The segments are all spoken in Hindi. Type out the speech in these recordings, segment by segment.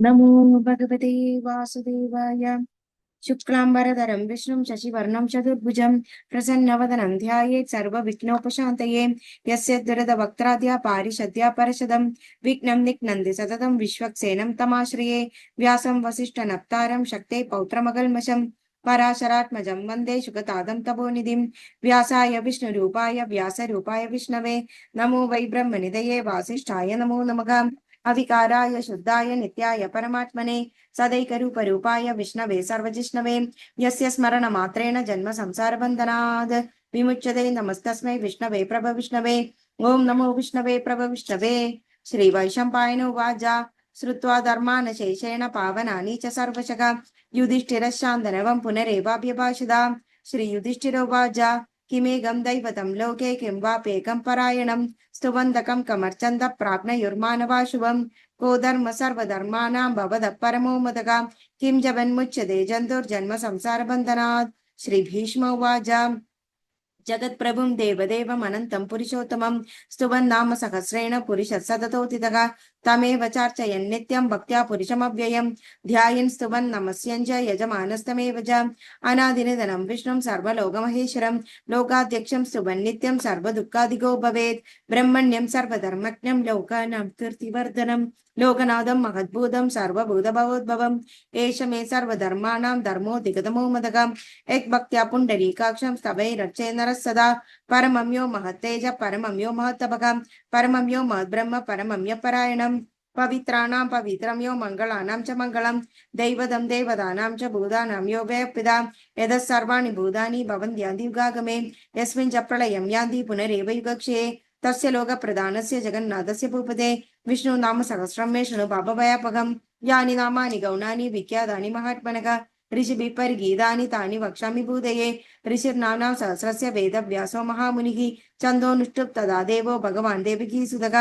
नमो भगवते वासुदेवाय। शुक्लांबरधरं विष्णुं शशिवर्णं चतुर्भुजं प्रसन्नवदनं ध्यायेत् सर्वविघ्नोपशान्तये। यस्य दुरदवक्त्राद्या पारिषद्या परशदं विघ्नं निघ्नन्ति सततं विश्वक्सेनं तमाश्रये। व्यासं वसिष्ठनप्तारं शक्ते पौत्रमकल्मषं पराशरात्मजं वन्दे शुकतादं तपोनिधिं। व्यासाय विष्णुरूपाय व्यासरूपाय विष्णवे नमो वै ब्रह्मनिधये वासिष्ठाय नमो नमः। अविकाराय शुद्धाय नित्याय परमात्मने सदैकरूपरूपाय विष्णवे सर्वजिष्णवे यस्य स्मरणमात्रेण जन्म संसारबन्धनाद् विमुच्यते। नमस्तस्मै विष्णवे प्रभविष्णवे। ॐ नमो विष्णवे प्रभविष्णवे। श्रीवैशम्पायन उवाच श्रुत्वा धर्मान् शेषेण पावनानि च सर्वशः युधिष्ठिरश्चान्दनवं पुनरेवाभ्यभाषिता। श्रीयुधिष्ठिरोवाच किमेकं दैवतं लोके किं वाप्येकं परायणं स्तुवन्दकं कमर्चन्द प्राज्ञयुर्मानवाशुभं को धर्म सर्वधर्माणां भवतः परमो मदः किं जगन्मुच्यते जन्तुर्जन्म संसारबन्धनात्। श्रीभीष्म उवाच जगत्प्रभुं देवदेवम् अनन्तं पुरुषोत्तमं स्तुवन्नाम सहस्रेण पुरुषः सततोऽतितः तमेव चार्चयन् नित्यं भक्त्या पुरुषमव्ययं ध्यायन् स्तुवन् नमस्यन् च यजमानस्तमेव च अनादिनिधनं विष्णुं सर्वलोकमहेश्वरं लोकाध्यक्षं स्तुवन् नित्यं सर्वदुःखादिगो भवेत् ब्रह्मण्यं सर्वधर्मज्ञं लोकानां कीर्तिवर्धनं लोकनाथं महद्भूतं सर्वभूतभवोद्भवम् एष मे सर्वधर्माणां धर्मोऽधिगतमो मदः यद्भक्त्या पुण्डरीकाक्षं स्तवै रक्षे नरः सदा परमं यो महत्तेज परमं यो महत्तपकं परमं यो महद्ब्रह्म परमं य परायणं पवित्राणां पवित्रं यो मङ्गलानां च मङ्गलं दैवतं देवतानां च भूतानां यो व्यपिदा यतः सर्वाणि भूतानि भवन्त्यादियुगागमे यस्मिन् च प्रलयं यान्ति पुनरेव युगक्षये तस्य लोकप्रधानस्य जगन्नाथस्य भूपते विष्णु नाम सहस्रं मे शृणु पापभयापहं यानि नामानि गौणानि विख्यातानि महात्मनः ऋषिभिः परिगीतानि तानि वक्ष्यामि भूतये ऋषिर्नाम्नां सहस्रस्य वेदव्यासो महामुनिः छन्दोनुष्टुप् तदा देवो भगवान् देवकीसुतः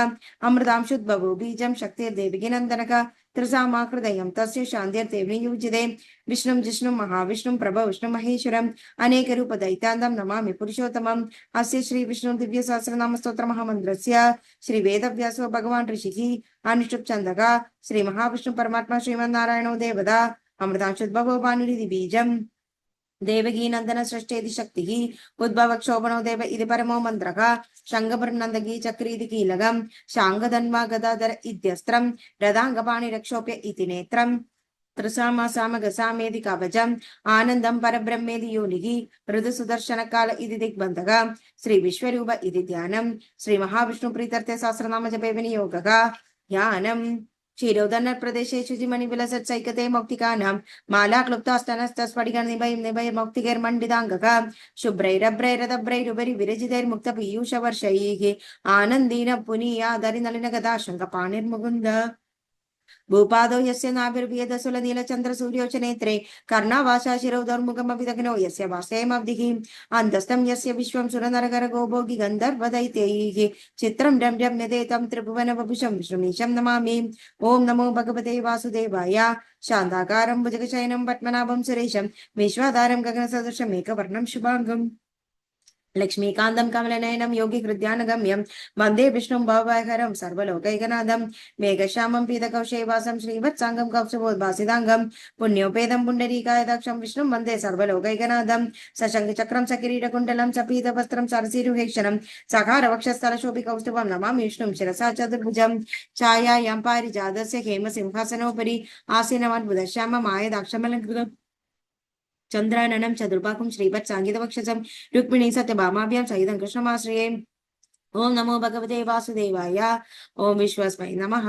अमृतांशुद्भवो बीजं शक्तिर्देवकी नन्दनः त्रिसामाहृदयं तस्य शान्तिर्देवी युज्यते विष्णुं जिष्णुं महाविष्णुं प्रभविष्णुं महेश्वरम् अनेकरूपदैत्यान्तं नमामि पुरुषोत्तमम् अस्य श्रीविष्णु दिव्यसहस्रनामस्तोत्रमहामन्त्रस्य श्रीवेदव्यासो भगवान् ऋषिः अनुष्टुप् छन्दः श्रीमहाविष्णु परमात्मा श्रीमन्नारायणो देवता अमृतांशुद्भवो भानुरिति बीजम् देवकी नंदन सृष्टेति शक्तिः उद्भव क्षोभनो देव इति परमो मन्त्रः शङ्खभृन्नन्दकी चक्री इति कीलकम् शाङ्गधन्वा गदाधर इत्यस्त्रम् रदाङ्गपाणिरक्षोप्य इति नेत्रम् त्रिसामा सामगसामेति कवचम् आनन्दं परब्रह्मेति योनिः ऋतुसुदर्शनकाल इति दिग्बन्धः श्रीविश्वरूप इति ध्यानम् श्रीमहाविष्णुप्रीत्यर्थे सहस्रनाम जपे विनियोगः ध्यानम् क्षीरोदन प्रदेशे शुचिमणिविलसत्सैकते मौक्तिकानां माला क्लुप्तास्तनस्तस्फटिकनिभैः निभैः मौक्तिकैर्मण्डिताङ्गः शुभ्रैरभ्रैरदभ्रैरुपरि विरचितैर्मुक्तपीयूषवर्षैः आनन्दीन पुनीयादरिनलिनगदाशङ्कपाणिर्मुकुन्द भूपादौ यस्य नाभिर्वेदसुलनीलचन्द्रसूर्योचनेत्रे कर्णावासा शिरौदर्मुखमभिदग्नो यस्य वासेमब्धिः अन्तस्तं यस्य विश्वं सुरनरगरगोभोगि गन्धर्वदैत्यैः चित्रं रम्यते तं त्रिभुवनवपुषं विष्णुमीशं नमामि। ॐ नमो भगवते वासुदेवाय। शान्ताकारं भुजगशयनं पद्मनाभं सुरेशं विश्वाधारं गगनसदृशमेकवर्णं शुभाङ्गम् लक्ष्मीकान्तं कमलनयनं योगिहृद्यानगम्यं वन्दे विष्णुं भवभयहरं सर्वलोकैकनाथं मेघश्यामं पीतकौशेवासं श्रीवत्साङ्गं कौस्तुभोद्भासिताङ्गं पुण्योपेदं पुण्डरीकायदाक्षं विष्णुं वन्दे सर्वलोकैकनाथं सशङ्खचक्रं सकिरीटकुण्डलं सपीतवस्त्रं सरसीरुहेक्षणं सखारवक्षस्थलशोभिकौस्तुभं नमामि विष्णुं शिरसा चतुर्भुजं छायायां पारिजातस्य हेमसिंहासनोपरि आसीनवद्बुधश्याममायदाक्षमलङ्कृतम् चंद्राननं चतुर्बाहुं श्रीवत्साङ्गितवक्षसं रुक्मिणी सत्यभामाभ्यां सहितं कृष्णमाश्रये। ओं नमो भगवते वासुदेवाय। ओं विश्वस्मै नमः।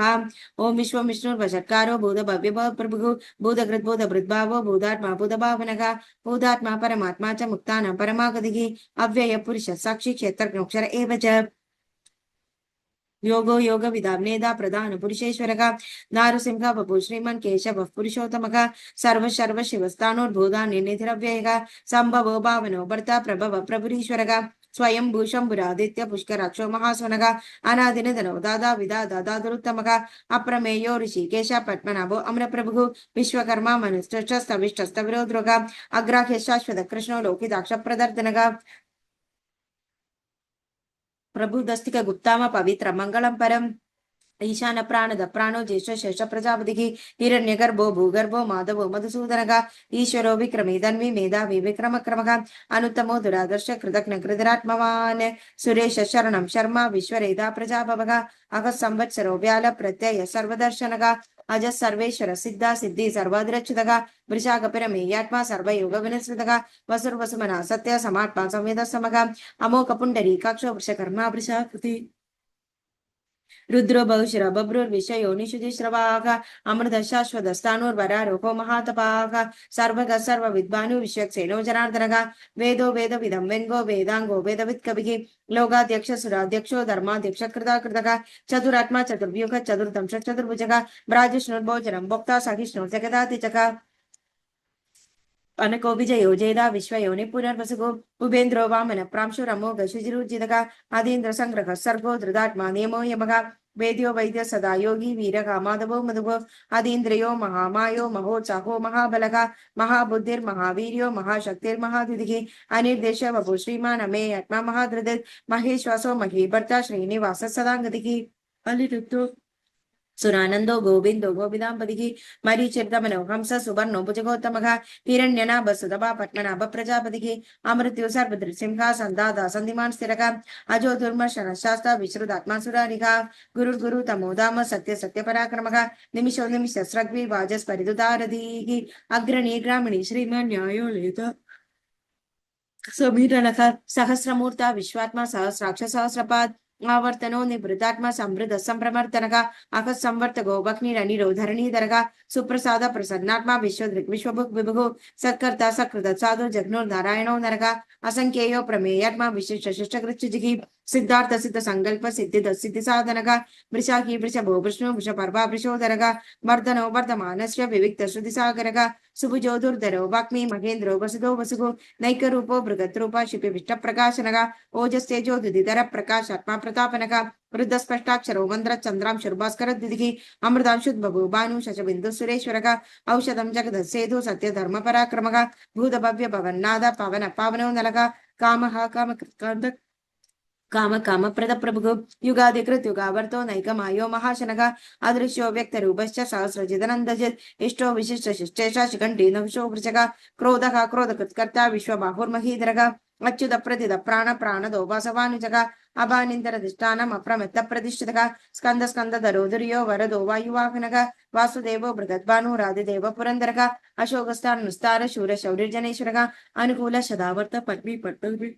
ओं विश्वं विष्णुर्वषट्कारो भूतभव्यप्रभुः भूतकृद्भूतभृद्भावो भूतात्मा भूतभावनः भूतात्मा परमात्मा च मुक्तानां परमागतिः अव्ययपुरुषः साक्षी क्षेत्रज्ञोऽक्षर एव च योगो योग विधानेदा प्रधान पुरुषेश्वरः नारसिंह वपु श्रीमन् केशवः पुरुषोत्तमः सर्व सर्व शिवस्थानोर्भूतान्यनिधिरव्ययः संभवो भावनो भर्ता प्रभव प्रभुरीश्वरः स्वयं भूषम्बुरादित्य पुष्कराक्षो महास्वनः अनादिनिधनो दादा विदादा दादुरुत्तमः अप्रमेयो ऋषिकेश पद्मनाभो अमरप्रभुः विश्वकर्मा मनुष्टस्तविष्टस्तविरोधृगः अग्राह्य शाश्वत कृष्णो लोकिताक्ष प्रदर्दनः प्रभु दस्तिक गुप्ताम पवित्र मंगलम परम ఈశాన ప్రాణద ప్రాణో జ్యేష్ఠ శేష ప్రజాపతికి హిరణ్యగర్భో భూగర్భో మాధవో మధుసూదనగా ఈశ్వరో విక్రమే ధన్వి మేధావి విక్రమ క్రమగా అనుత్తమో దురాదర్శ కృతజ్ఞ కృతరాత్మవాన్ సురేష శరణం శర్మ విశ్వరేధ ప్రజాభవగా అహ సంవత్సరో వ్యాల ప్రత్యయ సర్వదర్శనగా అజ సర్వేశ్వర సిద్ధ సిద్ధి సర్వాదిరచ్యుతగా వృషాగపిరమేయాత్మ సర్వయోగ వినస్మృతగా వసుర్వసుమన సత్య సమాత్మ సంవేద సమగా అమోక పుండరీ కక్షో వృషకర్మ వృషాకృతి रुद्रो बहुशर बभ्रुर्विषयो निषुधिश्रवाः अमृत शाश्वत स्थाणुर्वरारोहो महातपाः सर्वग सर्वविद्वानु विश्वक्सेनो जनार्दनः वेदो वेदविदं व्यङ्गो वेदाङ्गो वेदवित्कविः लोकाध्यक्ष सुराध्यक्षो धर्माध्यक्ष कृतः चतुरात्मा चतुर्व्यूह चतुर्दंश चतुर्भुजः ब्राजिष्णुर्भोजनं भोक्ता सहिष्णुर्जगदातिचः अनको विजयो जेदा विश्वयोनि पुनर्वसुगो उभेन्द्रो वामन प्रांशुरमो गशुजिरुजितगा अधीन्द्र संग्रह सर्गो धृतात्मा नियमो यमः वेद्यो वैद्य सदा योगी वीरः माधवो मधुवो अधीन्द्रियो महामायो महोत्साहो महाबलः महाबुद्धिर्महावीर्यो महाशक्तिर्महादितिः अनिर्देश वपु श्रीमान् अमे आत्मा महाधृत महेश्वासो महीभर्ता श्रीनिवास सदांगतिः अनिरुद्धो सुरानंदो गोविंदो गोविदांपति मरीचिर्दमनो हंस सुवर्णो भुजगोत्तमः हिरण्यनाभ सुदभा पद्मनाभ प्रजापति अमृत्यु सर्वदृसिंह संदादा संधिमान् स्थिरः अजो दुर्मर्शन शास्त्र विश्रुतात्मा सुरारिः गुरुर्गुरु तमोदाम सत्य सत्य पराक्रमः निमिषो निमिष स्रग्वी वाजस्परिदुदारधीः अग्रणी ग्रामिणी श्रीमान् न्यायो लेत समीरणः सहस्रमूर्ता विश्वात्मा सहस्राक्ष सहस्रपाद आवर्तनो निवृतात्मा समृद्ध संप्रमर्तनगा अख संवर्तको वग्निरनिरो धरणीधरगा सुप्रसाद प्रसन्नात्मा विश्वदृक् विश्वभुक् विभुः सत्कर्ता सकृत साधु जग्नो नारायणो नरगा असंख्येयो प्रमेयात्मा विशिष्ट शिष्टकृच्युजिः सिद्धार्थ सिद्ध संकल्प सिद्धिद सिद्धि साधनगा वृषाकी वृषभो विष्णु वृषपर्वा वृषोदरगा वर्धनो वर्धमानस्य विविक्त श्रुति सागरगा सुभुजो दुर्धरो वाग्मी महेन्द्रो वसुदो वसुगो नैकरूपो बृहद्रूपा शिपि विष्ट प्रकाशनगा ओजस्तेजो दुदिधर प्रकाशात्मा प्रतापनगा वृद्धस्पष्टाक्षरो मंद्र चंद्रां शुर्भास्कर दिदिः अमृतांशुद् बभू भानु शशबिन्दु सुरेश्वरगा औषधं जगद सेतु सत्य धर्म पराक्रमगा भूत भव्य भवन्नाद पवन पावनो नलगा कामः कामकृत्कान्त काम काम प्रद प्रभु युगाधिकृत युगावर्तो नैकमायो महाशनः अदृश्यो व्यक्त रूपश्च सहस्रजिदनन्दजित् इष्टो विशिष्ट शिष्टेश शिखण्डी नहुषो वृषः क्रोधः क्रोधकृत्कर्ता विश्वबाहुर्महीधरः अच्युत प्रतिद प्राण प्राणदो वासवानुजः अभानिन्दरधिष्ठानम् अप्रमत्त प्रतिष्ठितः स्कन्द स्कन्दधरो दुर्यो वरदो वायुवाहनः वासुदेवो बृहद्भानुरादिदेव पुरन्दरः अशोकस्तानुस्तार शूर शौर्यजनेश्वरः अनुकूल सदावर्त पद्मी पद्मी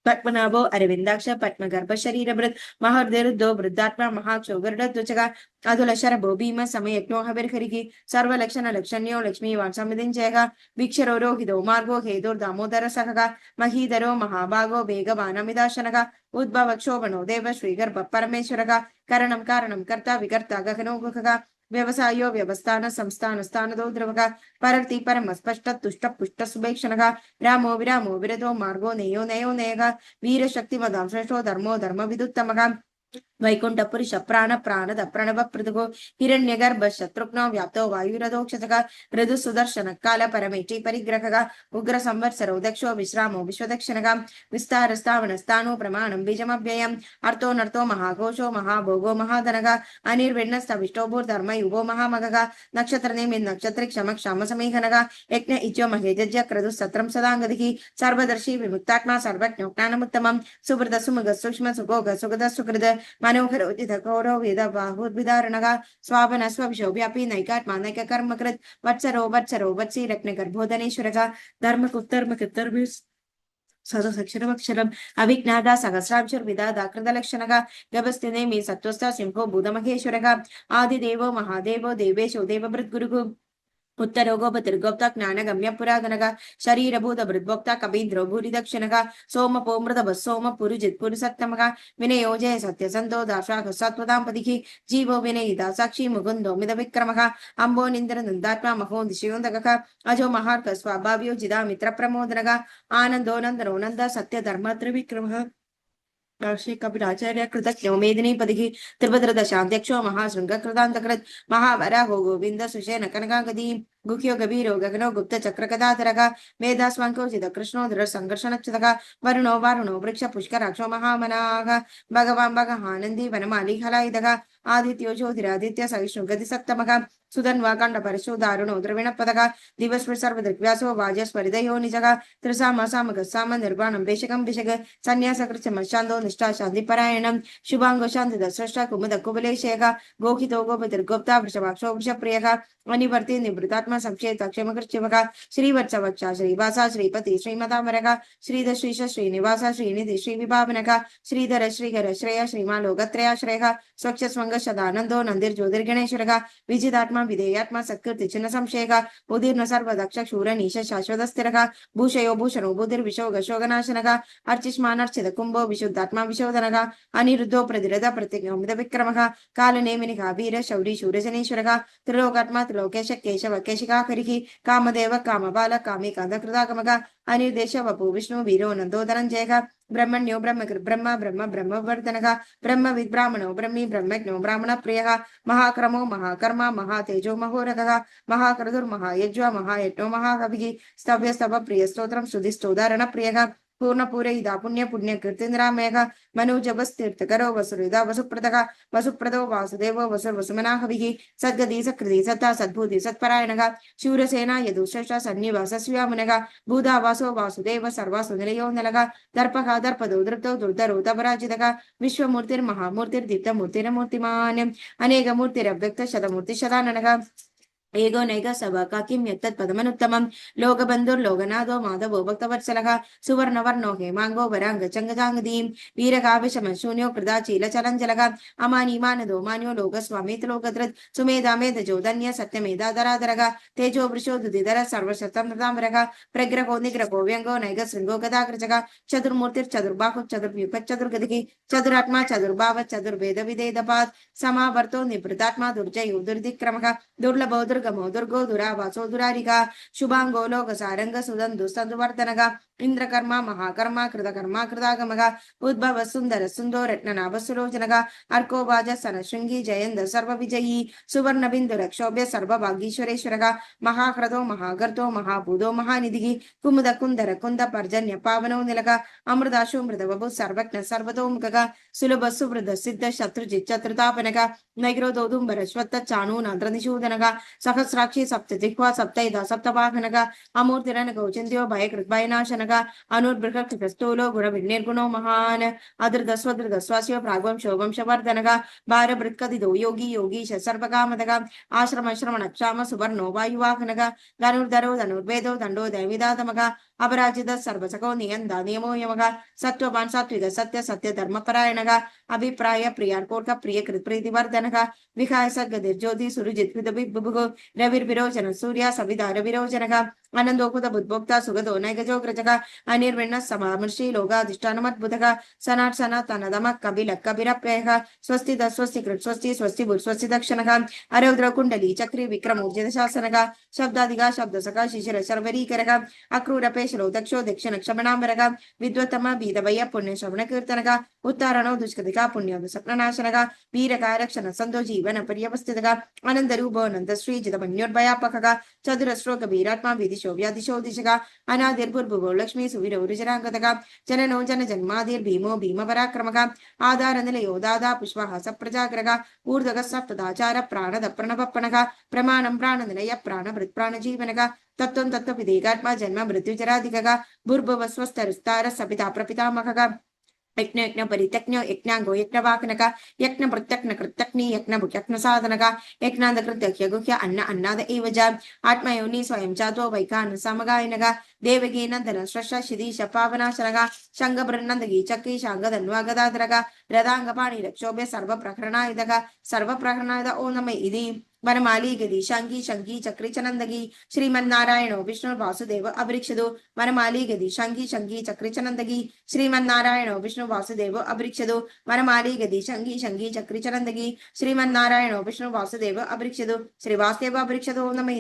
पद्मनाभो अरविंदाक्ष पद्मगर्भ शरीरभृत् महर्दिरुद्धो वृद्धात्मा महाक्षोगरुडध्वजः अधुल शरभो भीम समयज्ञो हविर्हरिः सर्वलक्षण लक्षण्यो लक्ष्मीवान् समितिञ्जयः वीक्षरो रोहितो मार्गो हेदोर्दामोदर सहः महीधरो महाभागो वेगवानमिदाशनः उद्भव क्षोभनो देव श्रीगर्भ परमेश्वरः करणं कारणं कर्ता विकर्ता गहनो गुहः व्यवसायो व्यवस्थान संस्थान स्थानदो द्रवः परर्ति परम स्पष्ट तुष्ट पुष्ट सुभेक्षणः रामो विरामो विरतो मार्गो नेयो नयो नेयः वीर शक्तिमदां श्रेष्ठो धर्मो धर्म विदुत्तमः वैकुंठपुरुष प्राण प्राणद प्रणव पृथुगो हिरण्यगर्भ शत्रुघ्नो व्याप्तो वायुरधोक्षतः ऋतु सुदर्शन काल परमेटी परिग्रहः उग्र संवत्सरो दक्षो विश्रामो विश्वदक्षिणः विस्तार स्थावन स्थानो प्रमाणं बीजमव्ययम् अर्थो नर्थो महाघोषो महाभोगो महाधनः अनिर्विण्णस्तविष्टो भूर्धर्म युगो महामगः नक्षत्र नेमिन् नक्षत्रे क्षम क्षम समेघनः यज्ञ इज्यो महेजज्य क्रतु सत्रं सदांगतिः सर्वदर्शी विमुक्तात्मा सर्वज्ञो ज्ञानमुत्तमं सुहृद सुमुग सूक्ष्म सुगोग सुगद सुकृद मनोहरोचित गौरव वेद बाहुर्विदारणः स्वावन स्वविशोव्यापी नैकात्मा नैक कर्मकृत् वत्सरो वत्सरो वत्सी रत्नगर्भोधनेश्वरः धर्मकुत्तर्मकृत्तर्मि सदसक्षरमक्षरम् अविज्ञाता सहस्रांशुर्विदा कृतलक्षणः गभस्तिने मे सत्त्वस्थ सिंहो बुधमहेश्वरः आदिदेवो महादेवो देवेशो देवभृद्गुरुः उत्तरो गोपतिर्गोप्ता ज्ञानगम्य पुरातनः शरीरभूत भृद्भोक्ता कबीन्द्रो भूरिदक्षिणः सोमपो मृतभः सोम पुरुजित् पुरुसत्तमः विनयो जय सत्यसन्तो दाशाख सत्वदाम्पतिः जीवो विनयिता साक्षी मुकुन्दो मिदविक्रमः अम्बो निन्द्रनन्दात्मा महो दिशयोन्दकः अजो महार्क स्वाभाव्यो जिदा मित्रप्रमोदनः आनन्दो नन्दनो नन्द सत्यधर्म त्रिविक्रमः श्री कपिराचार्य कृतज्ञो मेदिनीपतिः त्रिभद्रदशाध्यक्षो महाशृङ्गकृतान्तकृत् महावराहो गोविन्द सुषेण कनकागती गुह्यो गभीरो गगनो गुप्तचक्रकदाधरः मेधास्वाङ्कोचित कृष्णोदर सङ्घर्षणच्युतः वरुणो वारुणो वृक्ष पुष्कराक्षो महामनाः भगवान् भगहानन्दी वनमाली हलायुधः आदित्यो ज्योतिरादित्य सहिष्णु गति सप्तमः सुधन्वा कंड परशु दारुणो द्रविण पदक दिवस्व सर्वदृग्व्यासो वाजस्वरिदयो निजग त्रिसाम सामग साम निर्वाणं बेशकं बिशग संन्यास कृत्य शांतो निष्ठा शांति परायणं शुभांगो शांति दस्रष्टा कुमुद कुबलेशेख गोहितो गोपतिर्गोप्ता वृषभाक्षो वृषप्रियः अनिवर्ति निवृतात्मा संक्षेत क्षम कृत्यवक श्रीवत्सवक्षा श्रीवासा श्रीपति श्रीमतामरक श्रीध श्रीश श्रीनिवास श्रीनिधि श्रीविभावनक श्रीधर श्रीकर श्रेय श्रीमालोकत्रयाश्रयः स्वच्छ स्वंग सदानंदो नंदिर्ज्योतिर्गणेश्वरः विजितात्मा विधेयात्मा सत्कृति चिन्ह संशयः उदीर्न सर्वदक्ष शूर नीश शाश्वत स्थिरः भूषयो भूषणो बुद्धिर्विशोग शोगनाशनः अर्चिष्मानर्चित कुंभो विशुद्धात्मा विशोधनः अनिरुद्धो प्रतिरथ प्रतिज्ञोमित विक्रमः कालनेमिनिः वीर शौरी शूरजनेश्वरः त्रिलोकात्मा त्रिलोकेश केशव केशिकाकरिः कामदेव कामबाल कामिकान्तकृतागमः अनिर्देश वपु विष्णु वीरो नंदो धनंजयः ब्रह्मण्यो ब्रह्म ब्रह्मवर्धनः ब्रह्मविद् ब्राह्मणो ब्रह्मी ब्रह्मज्ञो ब्राह्मण प्रियः महाक्रमो महाकर्मा महातेजो महोरथः महाक्रतुर्महायज्वा महायज्ञो महाकविः स्तव्य स्तव प्रिय स्तोत्रं स्तुतिस्तोदारण प्रियः पूर्ण पूरयिता पुण्य पुण्य कीर्तिन्द्रामेघ मनुजवस्तीर्थकरो वसुहृदा वसुप्रदः वसुप्रदो वासुदेवो वसुर्वसुमनाहविः सद्गति सकृति सत्ता सद्भूति सत्परायणः शूरसेना यदुश्रेष्ठ सन्निवासस्यामुनः भूधावासो वासुदेव सर्वासुनिलयो नलः दर्पः दर्पदो दृप्तो दुर्धरो तपराजितः विश्वमूर्तिर्महामूर्तिर्दीप्तमूर्तिरमूर्तिमान् अनेकमूर्तिरव्यक्त शतमूर्ति शताननः एगो नैग सभा का किम यत्तत् पदमनुत्तमं लोकबन्धुर्लोकनाथो माधवो भक्तवत्सलः सुवर्णवर्णो हेमांगो वरांग चंगजांगदीं वीरकाविशमशून्यो कृदाचीलचलञ्जलः अमानीमानदो मान्यो लोकस्वामित लोकधृत् सुमेधामेधजो धन्य सत्यमेधाधराधरः तेजो वृषोदुदिधर सर्वशतमृताम्बरः प्रग्रहो निग्रहो व्यंगो नैग शृंगो गदाग्रजः चतुर्मूर्तिर्चतुर्बाहुः चतुर्व्यूहः चतुर्गतिः चतुरात्मा चतुर्भाव चतुर्वेद विदेदपात् समावर्तो निवृतात्मा दुर्जयो दुर्दिक्रमः दुर्लभो दुर्गमो दुर्गो दुरावासो दुरारिका शुभांगो लोक सारंग सुदंदु संदुवर्तनग इंद्रकर्मा महाकर्मा कृतकर्मा कृतागमग उद्भव सुंदर सुंदो रत्ननाभ सुलोचनग अर्को वाज सन शृंगी जयंद सर्व विजयी सुवर्ण बिंदु रक्षोभ्य सर्व भागीश्वरेश्वरग महाक्रतो महागर्तो महाभूतो महानिधि कुमुद कुंदर कुंद पर्जन्य पावनो निलग अमृताशु मृत वभु सर्वज्ञ सर्वतोमुखग सुलभ सुवृद सिद्ध शत्रुजित चतुर्तापनग नैग्रोदोदुंबर श्वत्त चाणू नंद्रनिशूदनग सहस्राक्षी सप्तजिह्वा सप्तैधा सप्तवाहनग अमूर्तिरनगो चिन्त्यो भयकृद्भयनाशनग अनुर्बृहत्स्थूलो गुणविर्निर्गुणो महान् अदृतस्वदृतस्वास्यो प्राग्वंशोवंशवर्धनग भारभृत्कथितो योगी योगीश सर्वकामदग आश्रमश्रमणक्षाम सुवर्णो वायुवाहनग धनुर्धरो धनुर्वेदो दण्डो दैविदातमग अपराजित सर्वसको नियन्दा नियमो यमग सत्त्ववान् सात्विक सत्य सत्य धर्मपरायणग अभिप्राय प्रियार्कोर्क प्रियकृत् प्रीतिवर्धनग विहाय सद्गतिर्ज्योति सुरजित् कृतविभुः रविर्विरोचन सूर्य सविता रविरोचनः आनंदोकुत बुद्भोक्ता सुगतो नैगजोग्रजः अनिर्विण्ण समामर्षि लोकाधिष्ठानमद्भुतः सनात् सनातनदम कपिल कपिरप्ययः स्वस्ति स्वस्ति कृत् स्वस्ति स्वस्ति भूर् स्वस्ति दक्षिणः अरौद्र कुण्डली चक्री विक्रमोर्जित शासनः शब्दादिगा शब्दसखा शिशिर शर्वरीकरः अक्रूरपेशलो दक्षो दक्षिण क्षमणाम्बरः विद्वत्तम बीतभय पुण्य श्रवण कीर्तनः उत्तारणो दुष्कृतिका पुण्यो सप्ननाशनः वीरकारक्षण सन्दो जीवन पर्यवस्थितः अनन्तरूपो अनन्त श्रीजितमन्योर्भयापकः चतुरश्लोक वीरात्मा विदिशो व्यादिशो दिशः अनादिर्भुर्भुवो लक्ष्मी सुवीरो ऋजराङ्गतः जननो जन जन्मादिर्भीमो भीमपराक्रमः आधारनिलयो दादा पुष्पः सप्रजाग्रः ऊर्ध्वगः सप्तदाचार प्राणद प्रणवप्पणः प्रमाणं प्राणनिलय प्राणभृत् प्राणजीवनः तत्त्वं तत्त्वविदेगात्मा जन्म मृत्युजराधिकः भूर्भुवः स्वस्तरुस्तारः सपिता प्रपितामहः यज्ञ यज्ञ परित्यज्ञ यज्ञांगो यज्ञवाकनक यज्ञ प्रत्यज्ञ कृत्यग्नि यज्ञ भुक्यज्ञ साधनक यज्ञांद कृत्यज्ञ गुह्य अन्न अन्नाद एव च आत्मयोनि स्वयं चातो वैकान समगायनक देवगी नंदन श्रश शिदीश पावनाशनक शंग बृन्नंदगी चक्री शांगदन्वा गदाधरक रदांगपाणि रक्षोभ्य सर्व प्रकरणायुधक सर्व प्रकरणायुध ओ नम इति वनमाली गदी शंगी शंगी चक्री चनंदगी श्रीमन्नारायणो विष्णु वासुदेव अभृक्षदु वनमाली गदी शंगी शंगी चक्री चनंदगी श्रीमन्नारायणो विष्णु वासुदेव अभृक्षदु वनमाली गदी शंगी शंगी चक्री चनंदगी श्रीमन्नारायणो विष्णु वासुदेव अभृक्षदु श्रीवासुदेव अभृक्षदो नम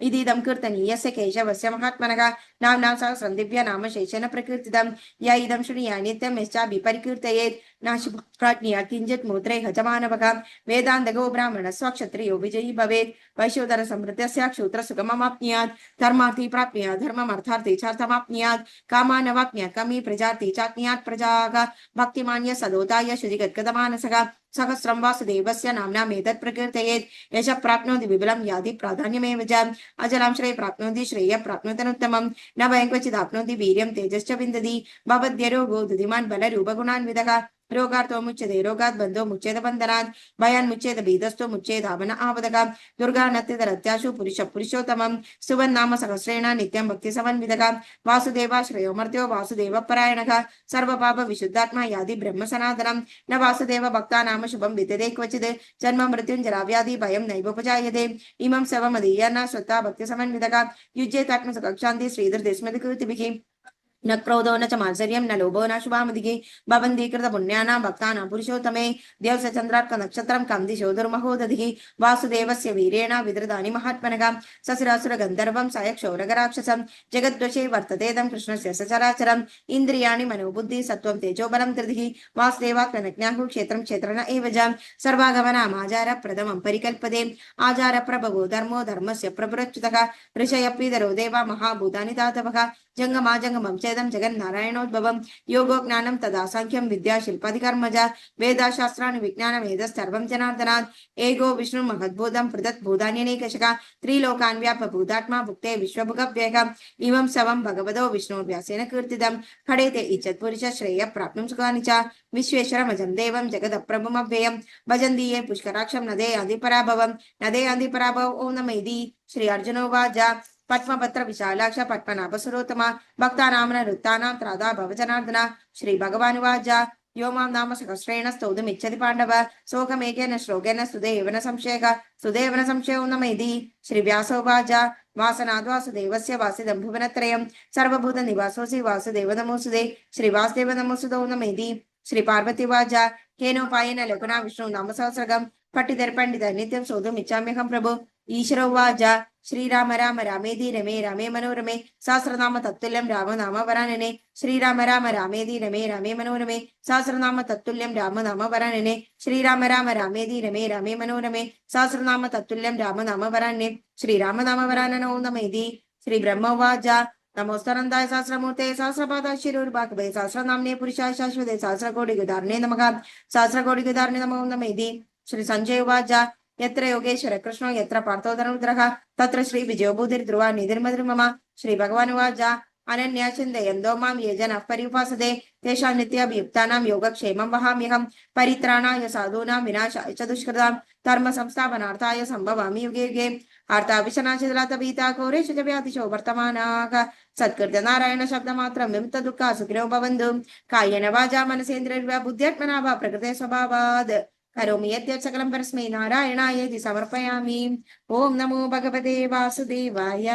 इदीदं कीर्तनीयस्य केशवस्य महात्मनः नाम्ना सहस्रं दिव्य नाम शेषेण प्रकीर्तितं य इदं शृणुयात् नित्यं यश्चापि परिकीर्तयेत् नाशिप्राज्ञया किञ्चित् मूत्रे हजमानवः वेदान्तगो ब्राह्मण स्वक्षत्रियो विजयी भवेत् वैश्योदर समृद्धस्य क्षूत्रसुगममाप्नुयात् धर्मार्थी प्राप्नुयात् धर्ममर्थार्थी चार्थमाप्नुयात् कामानवाप्नुयात् कामी प्रजार्थी चाप्नुयात् प्रजाः भक्तिमान्य सदोताय शुचिगद्गदमानसः सहस्रं वासुदेवस्य नाम्नामेतत् प्रकीर्तयेत् यश प्राप्नोति विपुलं याति प्राधान्यमेव च अजलां श्रेय प्राप्नोति श्रेय प्राप्नोतनुत्तमं न भयं क्वचिदाप्नोति वीर्यं तेजश्च विन्दति भवद्यरोगो दुधिमान् बलरूपगुणान्वितः रोगार्थो मुच्यते रोगात् बन्धो मुच्येत बन्धनात् भयान् मुच्येत भीतस्थो मुच्येत आवन आवदः दुर्गानत्यतरत्याशु पुरुषोत्तमं सुवन्नाम सहस्रेण नित्यं भक्तिसमन्वितः वासुदेवाश्रयो मर्त्यो वासुदेवपरायणः सर्वपाप विशुद्धात्मा यादि ब्रह्म सनातनं न वासुदेव भक्तानाम शुभं विद्यते क्वचित् जन्म मृत्युञ्जराव्याधि भयं नैवोपजायते इमं सर्वमदीय न श्रद्धा भक्तिसमन्वितः युज्येतात्मसुकक्षान्ति श्रीधरदेस्मदिकृतिभिः न क्रोधो न च मात्सर्यं न लोभो न शुभामदिः भवन्तीकृत पुण्यानां भक्तानां पुरुषोत्तमे देवस चन्द्रार्क नक्षत्रं कं दिशो दुर्महोदधिः वासुदेवस्य वीरेण विदृतानि महात्मनः ससुरासुर गन्धर्वं सायक्षौरगराक्षसं जगद्वशे वर्ततेदं कृष्णस्य सचराचरम् इन्द्रियाणि मनोबुद्धि सत्त्वं तेजोबलं त्रिधिः वासुदेवात्मनज्ञाहु क्षेत्रं क्षेत्रण एव च सर्वागमनामाचार प्रथमं परिकल्पते आचारप्रभवो धर्मो धर्मस्य प्रभुरच्युतः ऋषयप्रीधरो देवा महाभूतानि दातवः जंगमा जंगमं चेदं जगन्नारायणोद्भवं योगो ज्ञानं तदा सांख्यं विद्या शिल्पाधिकर्मज वेदाशास्त्राणि विज्ञानमेतत्सर्वं जनार्दनात् एको विष्णु महद्भूतं पृथक् भूतान्यनेकशः त्रिलोकान् व्यापभूतात्मा भुक्ते विश्वभुगव्यः इमं सवं भगवतो विष्णुर्व्यासेन कीर्तितं खडेते इच्छत्पुरुष श्रेय प्राप्नुं सुखानि च विश्वेश्वरमजं देवं जगदप्रभुमव्ययं भजन्ति ये पुष्कराक्षं नदे आदिपराभवं नदे आदिपराभव ओं नमैति श्री अर्जुनोवाच पद्मपत्र विशालाक्ष पद्मनाभसुरोत्तम भक्तानां नृत्तानां त्रादा भवजनार्दन श्री भगवानुवाच यो मां नाम सहस्रेण स्तोतुमिच्छति पाण्डव शोकमेकेन श्लोकेन सुदेव न संशयो नमैति श्री व्यासोवाच वासनाद् वासुदेवस्य वासिदं भुवनत्रयं सर्वभूतनिवासोऽसि वासुदेव नमोऽस्तुते श्री वासुदेव नमोऽस्तुतो नमैति श्री पार्वतीवाच केनोपायेन लघुना विष्णु नाम सहस्रकं पठितर्पण्डित नित्यं सोढुमिच्छाम्यहं प्रभु ईश्वरोवाच श्रीराम राम रामेति रमे रामे मनोरमे सहस्रनाम तत्तुल्यं रामनाम वरानने श्रीराम राम रामेति रमे रामे मनोरमे सहस्रनाम तत्तुल्यं रामनाम वरानने श्रीराम राम रामेति रमे रामे मनोरमे सहस्रनाम तत्तुल्यं रामनाम वरानने श्रीरामनाम वराननो नमैति श्री ब्रह्मोवाच नमोस्तरन्ताय सहस्रमूर्ते सहस्रपादाय शिरोर्बाकवे सहस्रनाम्ने पुरुषाय शाश्वते सहस्रकोटिगदार्णे नमः सहस्रकोटिगदार्णे नमो नमैति श्री संजय उवाच यत्र योगेश्वर कृष्णो यत्र पार्थो धनुर्धरः तत्र श्री विजयो बुद्धिर्ध्रुवा निधिर्मधुर्मम श्री भगवानुवाच अनन्या चिन्तयन्तो मां ये जनाः पर्युपासते तेषां नित्याभियुक्तानां योगक्षेमं वहाम्यहं परित्राणाय साधूनां विनाशाय च दुष्कृतां धर्म संस्थापनार्थाय सम्भवामि युगे युगे आर्ताविशनाचितलातपीता घोरेषु च व्याधिशो वर्तमानाः सत्कृत्य नारायण शब्दमात्रं विमुक्त दुःखा सुखिनो भवन्तु कायेन वाचा मनसेन्द्रियर्वा बुद्ध्यात्मना वा प्रकृते स्वभावात् करोमि यद्यत् सकलं परस्मै नारायणायेति समर्पयामि। ओम नमो भगवते वासुदेवाय।